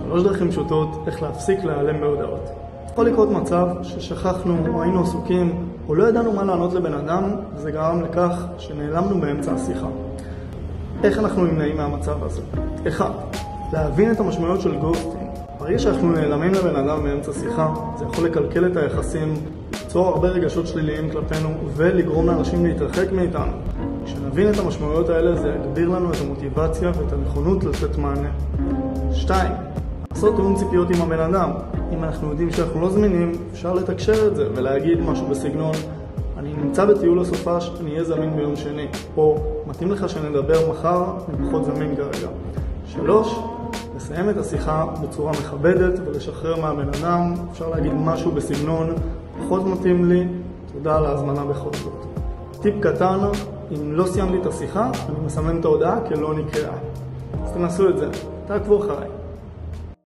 3 דרכים פשוטות איך להפסיק להיעלם בהודעות. יכול לקרות מצב ששכחנו או היינו עסוקים או לא ידענו מה לענות לבן אדם, וזה גרם לכך שנעלמנו באמצע השיחה. איך אנחנו נמנעים מהמצב הזה? 1. להבין את המשמעויות של גוסטינג. ברגע שאנחנו נעלמים לבן אדם באמצע שיחה, זה יכול לקלקל את היחסים, ליצור הרבה רגשות שליליים כלפינו ולגרום לאנשים להתרחק מאיתנו. כשנבין את המשמעויות האלה זה יגביר לנו את המוטיבציה ואת הנכונות לתת מענה. 2. לעשות תיאום ציפיות עם הבן אדם. אם אנחנו יודעים שאנחנו לא זמינים, אפשר לתקשר את זה ולהגיד משהו בסגנון אני נמצא בטיול הסופש, אני אהיה זמין ביום שני, או מתאים לך שנדבר מחר, אני פחות זמין כרגע. 3. לסיים את השיחה בצורה מכבדת ולשחרר מהבן אדם, אפשר להגיד משהו בסגנון פחות מתאים לי, תודה על ההזמנה בכל זאת. טיפ קטן, אם לא סיימתי את השיחה, אני מסמן את ההודעה כלא נקראה. אז תנסו את זה, תעקבו אחריי.